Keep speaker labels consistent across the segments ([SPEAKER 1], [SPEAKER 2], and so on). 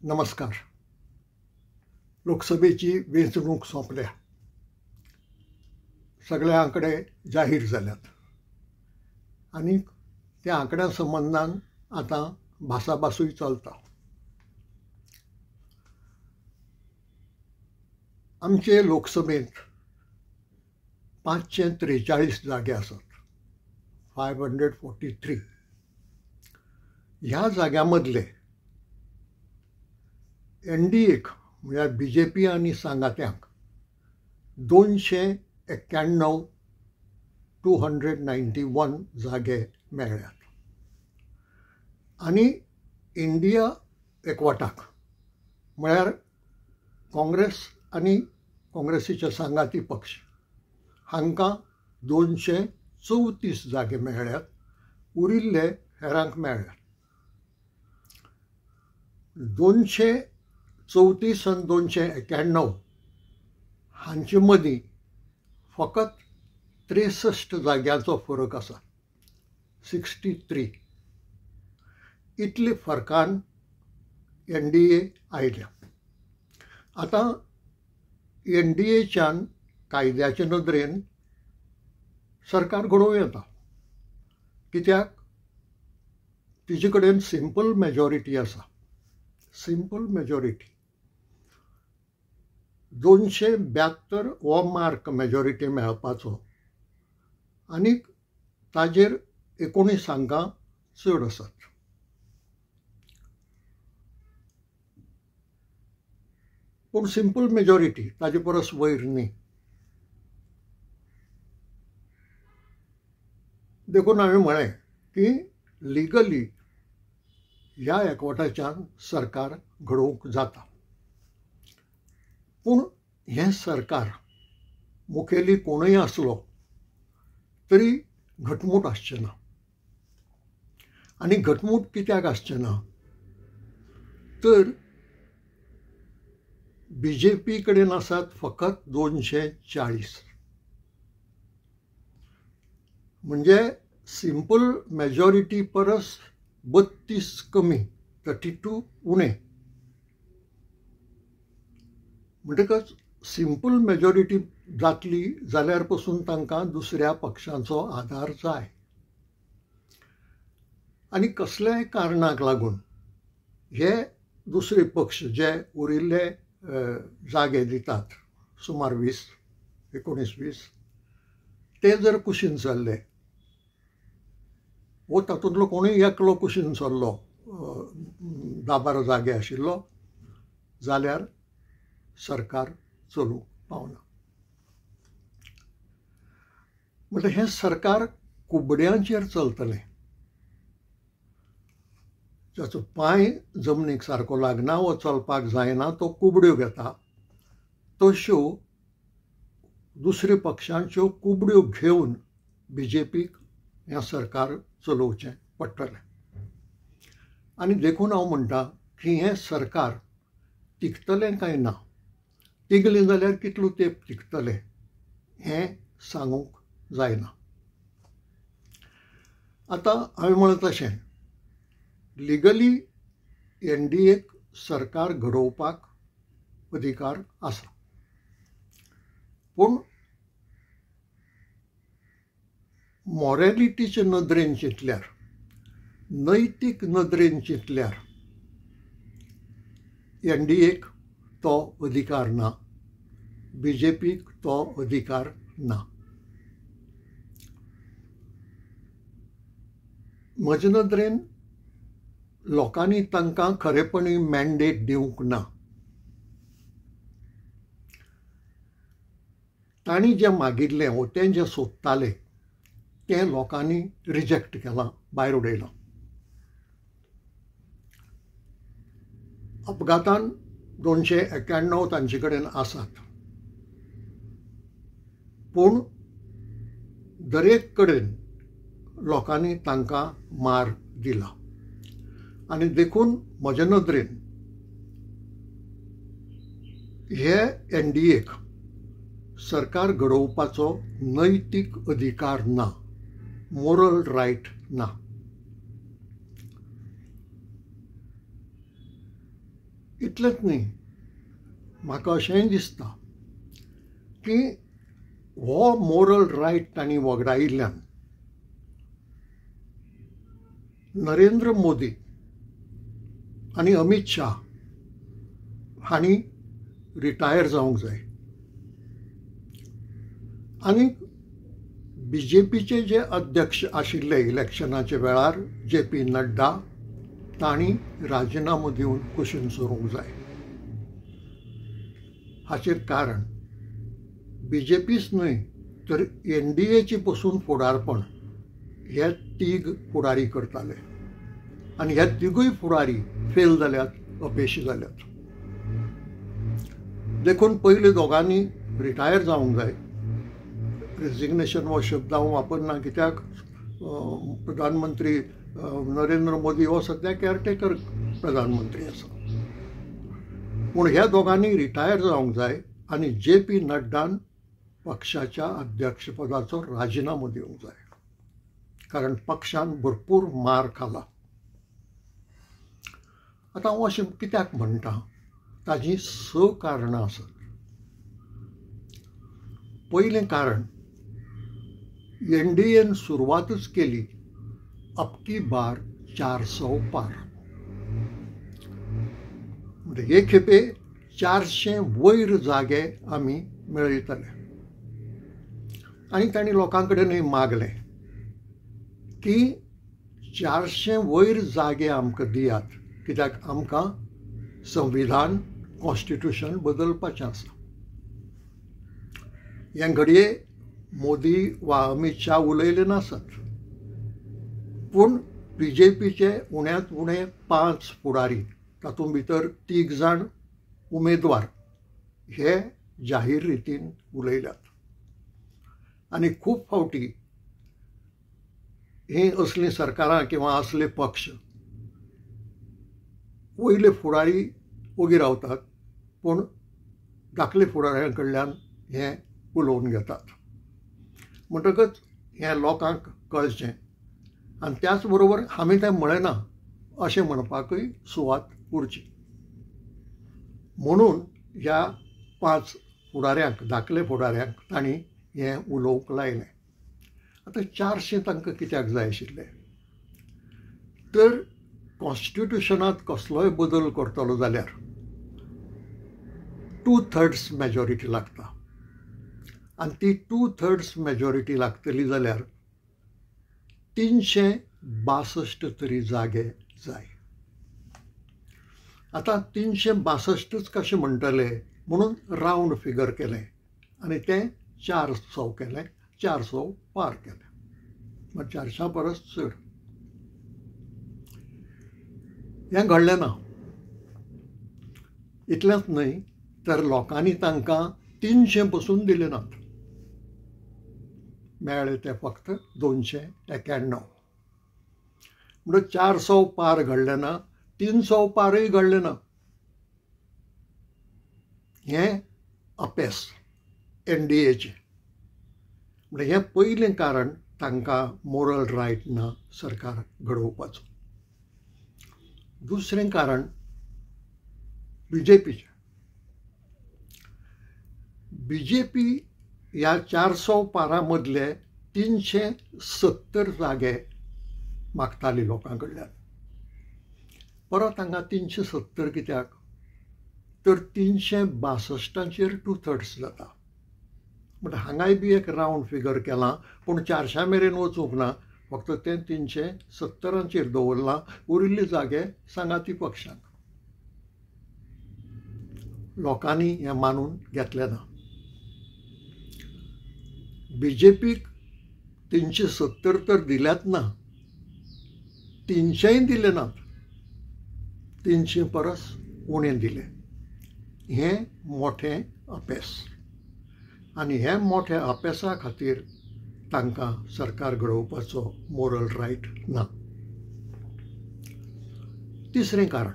[SPEAKER 1] नमस्कार. लोकसभेची वेंचणूक सोंपल्या. सगळे आंकडे जाहीर जाल्यात आणि त्या आंकड्या संबंधान आता भासाभासूय चलता. आमचे लोकसभेत 543 जागे आसात. 543. ह्या जाग्यामधले NDAक म्हळ्यार BJP आनी सांगात्यांक 291 जागे मेळ्ळ्यात आनी इंडिया एकवटाक म्हळ्यार काँग्रेस आनी काँग्रेसीचे सांगाती पक्ष हांकां 234 जागे मेळ्ळ्यात. उरिल्ले हेरांक मेळ्ळ्यात. 234 आनी 291 हांचे मदीं फकत 63 जाग्यांचो फरक आसा. 63 इतले फरकान NDA आयल्या. आतां NDAच्यान कायद्याचे नदरेन सरकार घडोवं येता, कित्याक तिचे कडेन सिंपल मेजॉरिटी आसा. सिंपल मेजॉरिटी 272 हो मार्क मेजॉरिटी मेळपाचो आनी ताजेर 19 हांकां चड आसात. पूण सिंपल मेजॉरिटी ताजे परस वयर न्ही. देखून हांवें म्हळें की लिगली ह्या एकवटाच्यान सरकार घडोवंक जाता. पूण हें सरकार मुखेली कोणूय आसलो तरी घटमूट आसचें ना. आनी घटमूट कित्याक आसचें ना तर BJP कडेन आसात फकत 240. म्हणजे सिंपल मेजॉरिटी परस 32 कमी, 32 उणे. म्हणटकच सिंपल मेजॉरिटी जातली जाल्यार पासून तांकां दुसऱ्या पक्षांचो आदार जाय. आनी कसल्याय कारणाक लागून हे दुसरे पक्ष जे उरिल्ले जागे दितात, सुमार 19-20 ते जर कुशीन चल्ले वो तातूंतलो कोणूय एकलो कुशीन चल्लो 10-12 जागे आशिल्लो जाल्यार सरकार चलूंक पावना. म्हणजे हें सरकार कुबड्यांचेर चलतलें. जाचो पांय जमनीक सारको लागना वो चलपाक जायना तो कुबड्यो घेता. तश्यो दुसऱ्या पक्षांच्यो कुबड्यो घेवन BJPक हें सरकार चलोवचें पडटलें. आनी देखून हांव म्हणटा की हें सरकार टिकतलें काय ना, तिगलें जाल्यार कितलो तेंप टिकतलें हें सांगूंक जायना. आतां हांवें म्हळें तशें लिगली NDAक सरकार घडोवपाक अधिकार आसा. पूण मॉरेलिटीचे नदरेन चिंतल्यार, नैतीक नदरेन चिंतल्यार NDAक तो अधिकार ना, BJPक तो अधिकार ना. म्हजे नदरेन लोकांनी तांकां खरेपणी मॅन्डेट दिवंक ना. तांणी जें मागिल्लें वो तें जें सोदताले तें लोकांनी रिजेक्ट केलां, भायर उडयलां. अपघातान 291 तांचे कडेन आसात. पूण दरेक कडेन लोकांनी तांकां मार दिला. आनी देखून म्हजे नदरेन हे NDAक सरकार घडोवपाचो नैतीक अधिकार ना, मोरल रायट ना. इतलेंच न्ही, म्हाका अशेंय दिसता की हो मोरल रायट तांणी वगडायिल्ल्यान नरेंद्र मोदी आनी अमित शाह हांणी रिटायर जावंक जाय आनी BJPचे जे अध्यक्ष आशिल्ले इलेक्शनाचे वेळार JP नड्डा तांणी राजिनामो दिवन कुशीन सरूंक जाय. हाचेर कारण BJPच न्हय तर NDAची पसून फुडारपण हे तीग फुडारी करताले आनी हे तिगूय फुडारी फेल जाल्यात, अपेशी जाल्यात. देखून पयलीं दोगांनी रिटायर जावंक जाय. रेजिग्नेशन हो शब्द हांव वापरना, कित्याक प्रधानमंत्री नरेंद्र मोदी हो सद्या केअरटेकर प्रधानमंत्री आसा. पूण ह्या दोगांनी रिटायर जावंक जाय आनी JP नड्डान पक्षाच्या अध्यक्षपदाचो राजिनामो दिवंक जाय, कारण पक्षान भरपूर मार खाला. आतां हांव अशें कित्याक म्हणटा, ताजीं 6 कारणां आसात. पयलें कारण, NDAन सुरवातच केली अबकी बार 400 पार. म्हणजे हे खेपे 400 वयर जागे आमी मेळयतले. आनी तांणी लोकां कडेनय मागलें की 400 वयर जागे आमकां दियात, कित्याक आमकां संविधान कॉन्स्टिट्यूशन बदलपाचें आसा. हे घडये मोदी वा अमित शाह उलयले नासत, पूण BJPचे उण्यांत उणे 5 फुडारी, तातूंत भितर 3 जाण उमेदवार हे जाहीर रितीन उलयल्यात. आनी खूब फावटी ही असलीं सरकारां किंवा असले पक्ष वयले फुडारी ओगी रावतात, पूण धाकले फुडाऱ्यां कडल्यान हे उलोवन घेतात. म्हणटकच हें लोकांक कळचें आनी त्याच बरोबर आमी तें म्हळेना अशें म्हणपाकय सुवात उरची. म्हणून ह्या 5 फुडाऱ्यांक, धाकले फुडाऱ्यांक तांणी हें उलोवंक लायलें. आतां 400 तांकां कित्याक जाय आशिल्ले, तर कॉन्स्टिट्यूशनांत कसलोय बदल करतलो जाल्यार 2/3 मेजॉरिटी लागता. आनी ती 2/3 मेजॉरिटी लागतली जाल्यार 362 तरी जागे जाय. आतां 362च कशें म्हणटले म्हणून रावंड फिगर केलें आनी तें 400 केलें, 400 पार केलें. म्हणजे 400 परस चड. हें घडलें ना. इतलेंच न्हय तर लोकांनी तांकां 300 पसून दिले नात. मेळ्ळे ते फक्त 291. म्हणजे 400 पार घडलें ना, 300 पारय घडलें ना. हें अपेस NDAचें. म्हणजे हें पयलें कारण तांकां मोरल रायट ना सरकार घडोवपाचो. दुसरें कारण BJPचें. BJP ह्या 400 पारां मदले 370 जागे मागताली लोकां कडल्यान. परत हांगा 370 कित्याक, तर 362चेर 2/3 जाता. म्हणजे हांगाय बी एक रावंड फिगर केलां, पूण 400 मेरेन वचूंक ना, फक्त तें 370चेर दवरलां. उरिल्ले जागे सांगाती पक्षांक. लोकांनी हें मानून घेतलें ना. BJPक 370 तर दिल्यात ना, 300य दिले नात. 300 परस उणें दिलें. हें मोठें अपेस. आनी हे मोठ्या अपेसा खातीर तांकां सरकार घडोवपाचो मोरल रायट ना. तिसरें कारण,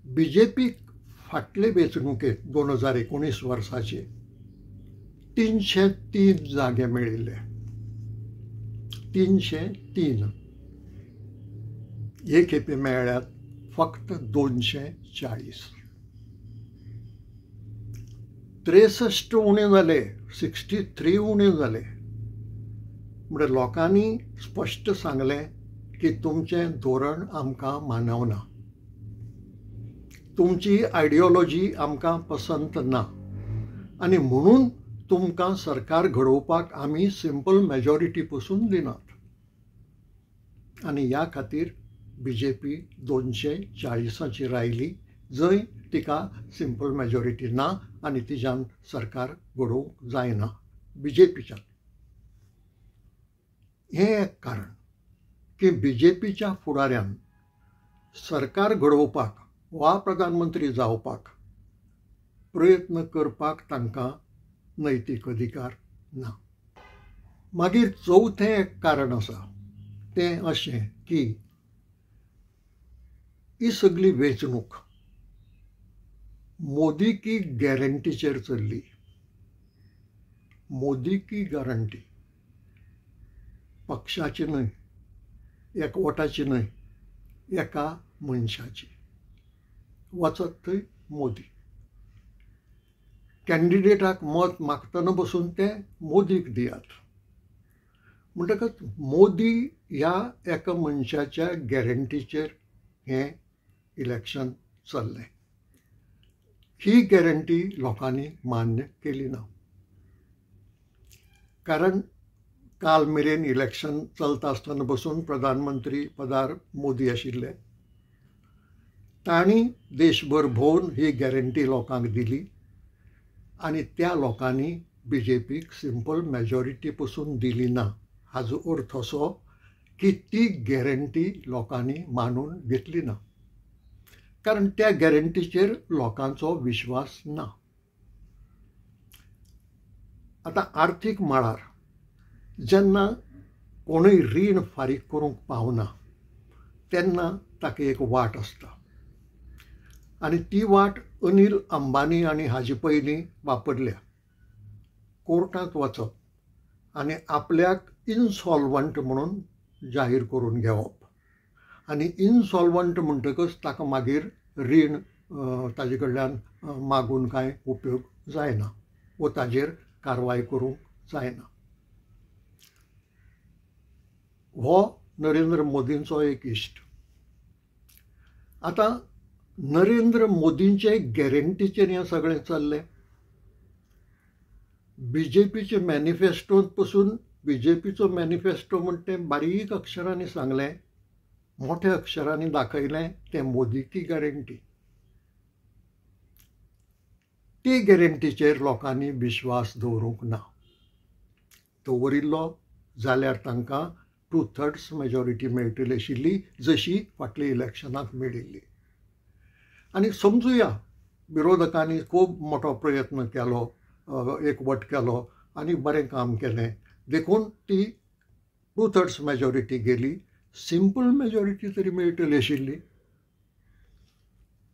[SPEAKER 1] BJPक फाटले वेंचणुकेंत 2019 वर्साचे 303 जागे मेळिल्ले. 303 हे खेपे मेळ्ळ्यात फक्त 240. 63 उणे जाले, 63 उणे जाले. म्हणजे लोकांनी स्पश्ट सांगलें की तुमचें धोरण आमकां मानवना, तुमची आयडियोलॉजी आमकां पसंत ना, आनी म्हणून तुमकां सरकार घडोवपाक आमी सिंपल मेजॉरिटी पसून दिनात. आनी ह्या खातीर BJP 240 आयली, जंय तिका सिंपल मेजॉरिटी ना आनी तिच्यान सरकार घडोवंक जायना BJPच्यान. हें एक कारण की BJPच्या फुडाऱ्यान सरकार घडोवपाक वा प्रधानमंत्री जावपाक प्रयत्न करपाक तांकां नैतीक अधिकार ना. मागीर चवथें एक कारण आसा, तें अशें की ही सगळी वेंचणूक मोदी की गॅरंटीचेर चल्ली. मोदी की गॅरंटी पक्षाची न्हय, एकवटाची न्हय, एका मनशाची. वचत थंय मोदी. कॅन्डिडेटाक मत मागतना बसून ते मोदीक दियात. म्हणटकच मोदी ह्या एका मनशाच्या गॅरंटीचेर हें इलेक्शन चल्लें. ही गॅरंटी लोकांनी मान्य केली ना. कारण काल मेरेन इलेक्शन चलता आसतना बसून प्रधानमंत्री पदार मोदी आशिल्ले. तांणी देशभर भोंवन ही गॅरंटी लोकांक दिली आनी त्या लोकांनी BJPक सिंपल मेजॉरिटी पसून दिली ना. हाचो अर्थ असो की ती गॅरंटी लोकांनी मानून घेतली ना, कारण त्या गॅरंटीचेर लोकांचो विश्वास ना. आतां आर्थीक मळार जेन्ना कोणूय रीण फारीक करूंक पावना तेन्ना ताका एक वाट आसता, आनी ती वाट अनिल अंबानी आनी हाजे पयलीं वापरल्या. कोर्टांत वचप आनी आपल्याक इनसॉल्वंट म्हणून जाहीर करून घेवप. आनी इनसॉल्वंट म्हणटकच ताका मागीर रीण ताजे कडल्यान मागून कांय उपयोग जायना वा ताजेर कारवाय करूंक जायना. हो नरेंद्र मोदींचो एक इश्ट. आतां नरेंद्र मोदींचे गॅरंटीचेर हें सगळें चल्लें. BJPचे मॅनिफेस्टोंत पसून BJPचो मॅनिफेस्टो म्हणटा तें बारीक अक्षरांनी सांगलें, मोठ्या अक्षरांनी दाखयलें, तें मोदी की गॅरंटी. ते गॅरंटीचेर लोकांनी विश्वास दवरूंक ना. दवरिल्लो जाल्यार तांकां 2/3 मेजॉरिटी मेळटली आशिल्ली, जशी फाटल्या इलेक्शनाक मेळिल्ली. आनी समजुया विरोधकांनी खूब मोठो प्रयत्न केलो, एकवट केलो आनी बरें काम केलें, देखून ती 2/3 मेजॉरिटी गेली. सिंपल मेजॉरिटी तरी मेळटली आशिल्ली.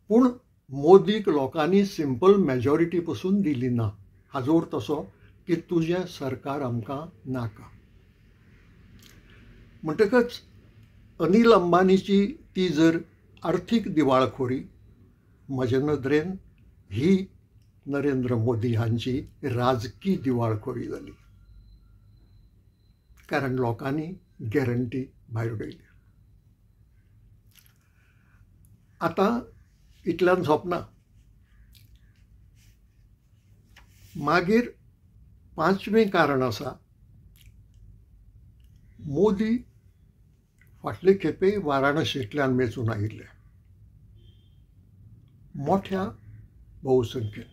[SPEAKER 1] पूण मोदीक लोकांनी सिंपल मेजॉरिटी पसून दिली ना. हाचो अर्थ असो की तुजें सरकार आमकां नाका. म्हणटकच अनिल अंबानीची ती जर आर्थीक दिवाळखोरी म्हजे नदरेन ही नरेंद्र मोदी हांची राजकी दिवाळखोरी जाली, कारण लोकांनी गॅरंटी भायर उडयली. आतां इतल्यान सोंपना. मागीर 5वें कारण आसा, मोदी फाटले खेपे वाराणसींतल्यान वेंचून आयिल्ले मोठ्या भोवसंख्येन.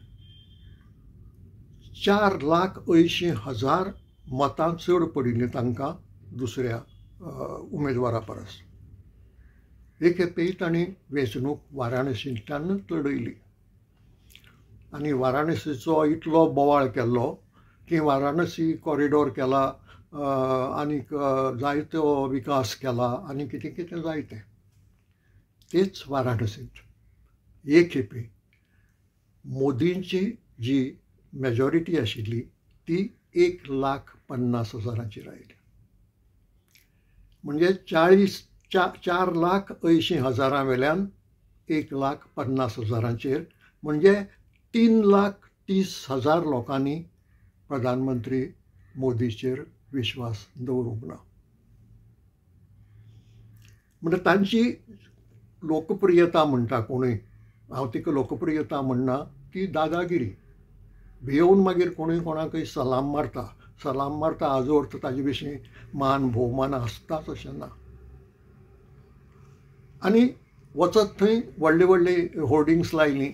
[SPEAKER 1] 4,80,000 मतां चड पडिल्लीं तांकां दुसऱ्या उमेदवारा परस. हे खेपेय तांणी वेंचणूक वाराणसींतल्यानच लडयली. आनी वाराणसीचो इतलो बोवाळ केल्लो की वाराणसी कॉरिडॉर केला, आनीक जायतो विकास केला आनी कितें कितें जायतें. तेच वाराणसींत हे खेपे मोदींची जी मेजॉरिटी आशिल्ली ती 1,50,000 आयली. म्हणजे 4,80,000 वेल्यान 1,50,000 म्हणजे 3,30,000 लोकांनी प्रधानमंत्री मोदीचेर विश्वास दवरूंक ना. म्हणजे तांची लोकप्रियता म्हणटा कोणूय, हांव तिका लोकप्रियता म्हणना, ती दादागिरी. भियेवन मागीर कोणूय कोणाकय सलाम मारता हाजो अर्थ ताजे विशीं मान भोवमान आसताच अशें ना. आनी वचत थंय व्हडली व्हडली होर्डिंग्स लायलीं,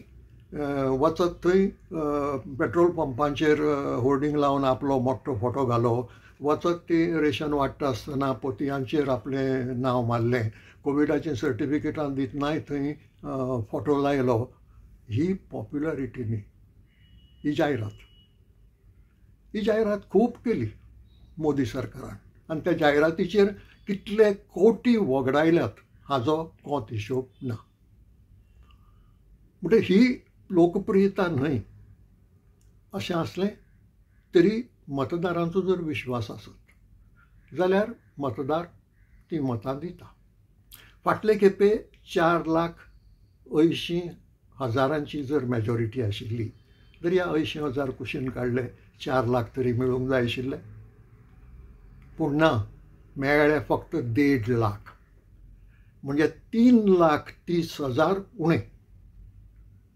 [SPEAKER 1] वचत थंय पेट्रोल पंपांचेर होर्डिंग लावन आपलो मोठो फोटो घालो, वचत ती रेशन वाडटा आसतना पोतयांचेर आपलें नांव मारलें, कोविडाचें सर्टिफिकेटां दितनाय थंय फोटो लायलो. ही पॉप्युलरिटी न्ही, ही जायरात खूब केली मोदी सरकारान, आनी त्या जायरातीचेर कितले कोटी वगडायल्यात हाजो कोंत हिशोब ना. म्हणजे ही लोकप्रियता न्हय. अशें आसलें तरी मतदारांचो जर विश्वास आसत जाल्यार मतदार ती मतां दिता. फाटले खेपे 4,80,000 जर मेजॉरिटी आशिल्ली जाल्यार ह्या 80,000 कुशीन काडले 4 लाख तरी मेळूंक जाय आशिल्ले. पूण ना, मेळ्ळे फक्त 1.5 लाख, म्हणजे 3,30,000 उणे.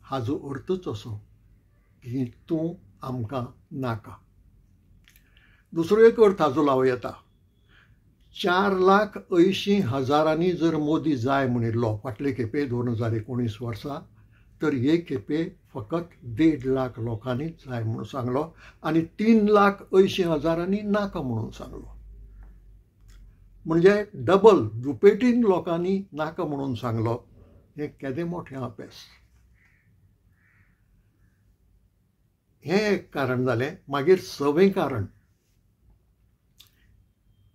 [SPEAKER 1] हाजो अर्थच असो की तूं आमकां नाका. दुसरो एक अर्थ हाजो लावं येता. 4,80,000 जर मोदी जाय म्हणिल्लो फाटले खेपे 2019 वर्सा, तर हे खेपे फकत 1.5 लाख लोकांनीच जाय म्हणून सांगलो आनी 3,80,000 नाका म्हणून सांगलो. म्हणजे डबल दुपेटीन लोकांनी नाका म्हणून सांगलो. हें केदें मोठें अपेस. हें एक कारण जालें. मागीर 6वें कारण,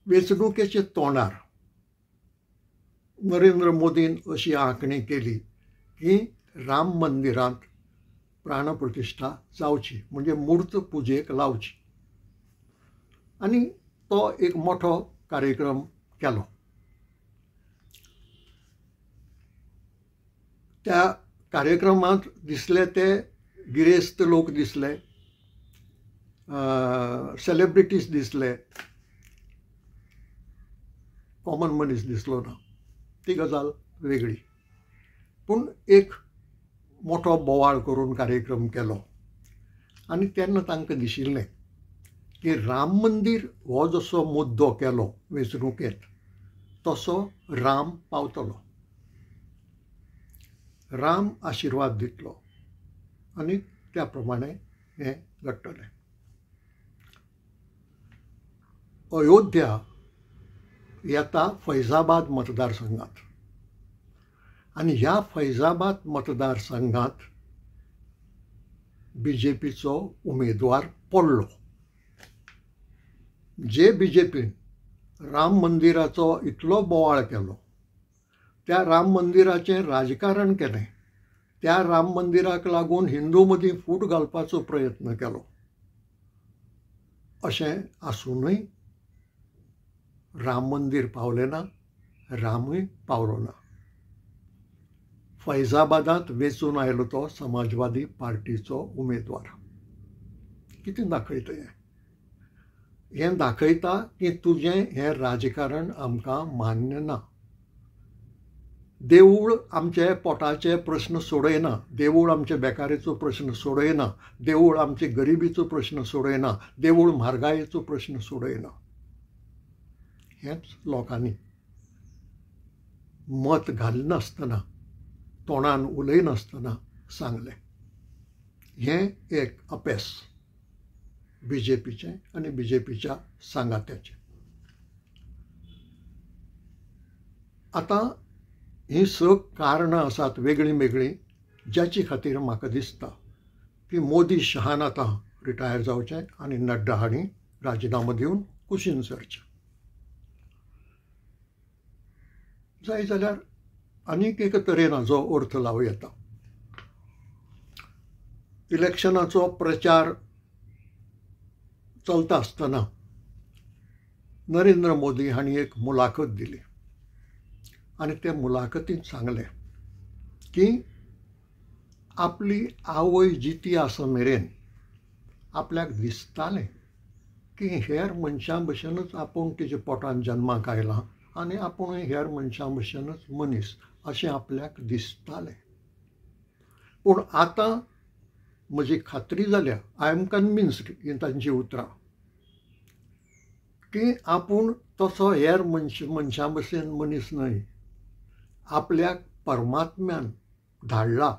[SPEAKER 1] वेंचणुकेचे तोंडार नरेंद्र मोदीन अशी आंखणी केली की राम मंदिरांत प्राणप्रतिश्ठा जावची, म्हणजे मूर्त पुजेक लावची. आनी तो एक मोठो कार्यक्रम केलो. त्या कार्यक्रमांत दिसले ते गिरेस्त लोक दिसले, सेलिब्रिटीज दिसले, कॉमन मनीस दिसलो ना. ती गजाल वेगळी. पूण एक मोठो बोवाळ करून कार्यक्रम केलो आनी तेन्ना तांकां दिशिल्लें की राम मंदीर हो जसो मुद्दो केलो वेंचणुकेंत, तसो राम पावतलो, राम आशिर्वाद दितलो आनी त्या प्रमाणे हें घडटलें. अयोध्या येता फैजाबाद मतदारसंघात आनी ह्या फैजाबाद मतदारसंघात बीजेपीचो उमेदवार पडलो. जे बीजेपीन राम मंदिराचो इतलो बोवाळ केलो, त्या राम मंदिराचें राजकारण केलें, त्या राम मंदिराक लागून हिंदू मदीं फूट घालपाचो प्रयत्न केलो, अशें आसूनय राम मंदिर पावलें ना, रामूय पावलो ना. फैजाबादांत वेंचून आयलो तो समाजवादी पार्टीचो उमेदवार. कितें दाखयता हें? हें दाखयता की तुजें हें राजकारण आमकां मान्य ना. देवूळ आमचे पोटाचे प्रश्न सोडयना, देवूळ आमचे बेकारेचो प्रश्न सोडयना, देवूळ आमचे गरिबीचो प्रश्न सोडयना, देवूळ म्हारगायेचो प्रश्न सोडयना. हेंच लोकांनी मत घालनासतना, तोंडान उलयनासतना सांगलें. हें एक अपेस बीजेपीचें आनी बीजेपीच्या सांगात्याचें. आतां हीं स कारणां आसात वेगळीं वेगळीं, ज्याची खातीर म्हाका दिसता की मोदी शहान आतां रिटायर जावचें आनी नड्डा हांणी राजिनामो दिवन कुशीन सरचें. जाय जाल्यार आनीक एक तरेन हाजो अर्थ लावं येता. इलेक्शनाचो प्रचार चलता आसतना नरेंद्र मोदी हांणी एक मुलाखत दिली आनी ते मुलाखतींत सांगलें की आपली आवय जिती आसा मेरेन आपल्याक दिसतालें की हेर मनशां भशेनच आपूण तिच्या पोटान जल्माक आयलां आनी आपुणूय हेर मनशां भशेनच मनीस अशें आपल्याक दिसतालें. पूण आतां म्हजी खात्री जाल्या, आय एम कन्विन्स्ड ही तांची उतरां, की आपूण तसो हेर मनशां भशेन मनीस न्हय. आपल्याक परमात्म्यान धाडला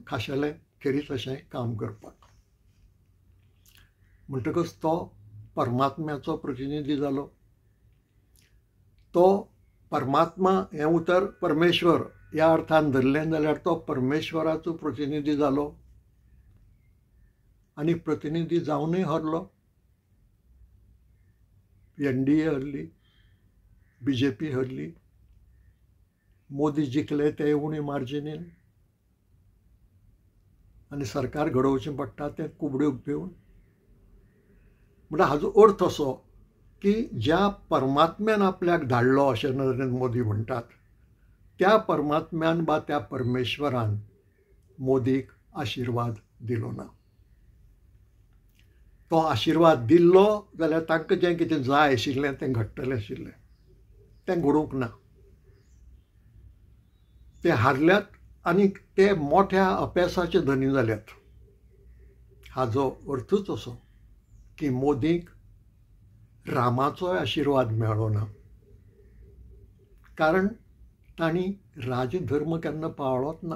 [SPEAKER 1] खाशेलें खेरीत अशें काम करपाक. म्हणटकच तो परमात्म्याचो प्रतिनिधी जालो. तो परमात्मा हें उतर परमेश्वर ह्या अर्थान धरलें जाल्यार तो परमेश्वराचो प्रतिनिधी जालो आनी प्रतिनिधी जावनूय हरलो. NDA हरली, BJP हरली, मोदी जिखले ते उणे मार्जिनीन आनी सरकार घडोवचें पडटा तें कुबड्यो घेवन. म्हणल्यार हाजो अर्थ असो की ज्या परमात्म्यान आपल्याक धाडलो अशें नरेंद्र मोदी म्हणटात, त्या परमात्म्यान वा त्या परमेश्वरान मोदीक आशिर्वाद दिलो ना. तो आशिर्वाद दिल्लो जाल्यार तांकां जें कितें जाय आशिल्लें तें घडटलें आशिल्लें, तें घडूंक ना. ते हारल्यात आनी ते मोठ्या अपेसाचे धनी जाल्यात. हाजो अर्थूच असो की मोदीक रामाचोय आशिर्वाद मेळ्ळो ना. कारण तांणी राजधर्म केन्ना पाळ्ळोच ना.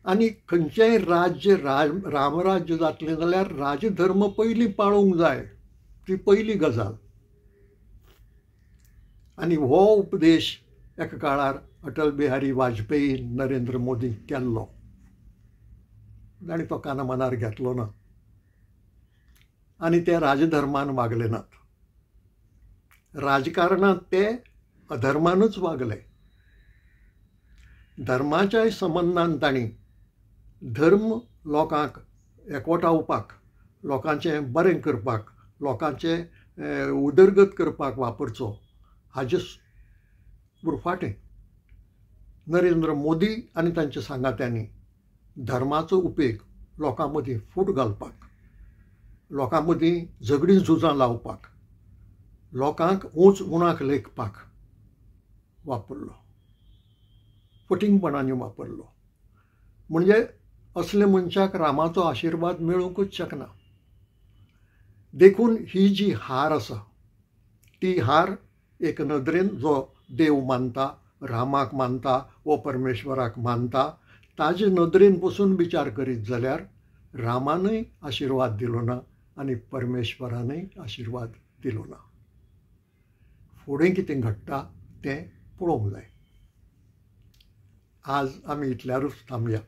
[SPEAKER 1] आनी खंयचेंय राज्य रामराज्य जातलें जाल्यार राजधर्म पयलीं पाळूंक जाय, ती पयली गजाल. आनी हो उपदेश एका काळार अटल बिहारी वाजपेयी नरेंद्र मोदीक केल्लो आनी तो काना मनार घेतलो ना आनी ते राजधर्मान वागले नात. राजकारणांत ते अधर्मानूच वागले. धर्माच्याय संबंदान तांणी धर्म लोकांक एकवटावपाक, लोकांचें बरें करपाक, लोकांचें उदरगत करपाक वापरचो हाचे उरफाटें नरेंद्र मोदी आनी तांच्या सांगात्यांनी धर्माचो उपेग लोकां मदीं फूट घालपाक, लोकां मदीं झगडीं झुजां लावपाक, लोकांक ऊंच उणाक लेखपाक वापरलो, फटिंगपणांनी वापरलो. म्हणजे असले मनशाक रामाचो आशिर्वाद मेळूंकच शकना. देखून ही जी हार आसा ती हार एक नदरेन जो देव मानता, रामाक मानता वो परमेश्वराक मानता, ताजे नदरेन बसून विचार करीत जाल्यार रामानूय आशिर्वाद दिलो ना आनी परमेश्वरानूय आशिर्वाद दिलो ना. फुडें कितें घडटा तें पळोवंक जाय. आज आमी इतल्यारूच थांबया.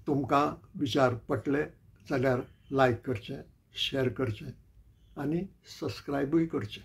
[SPEAKER 1] तुमकां विचार पटले जाल्यार लायक करचें, शेअर करचें आनी सबस्क्रायबूय करचें.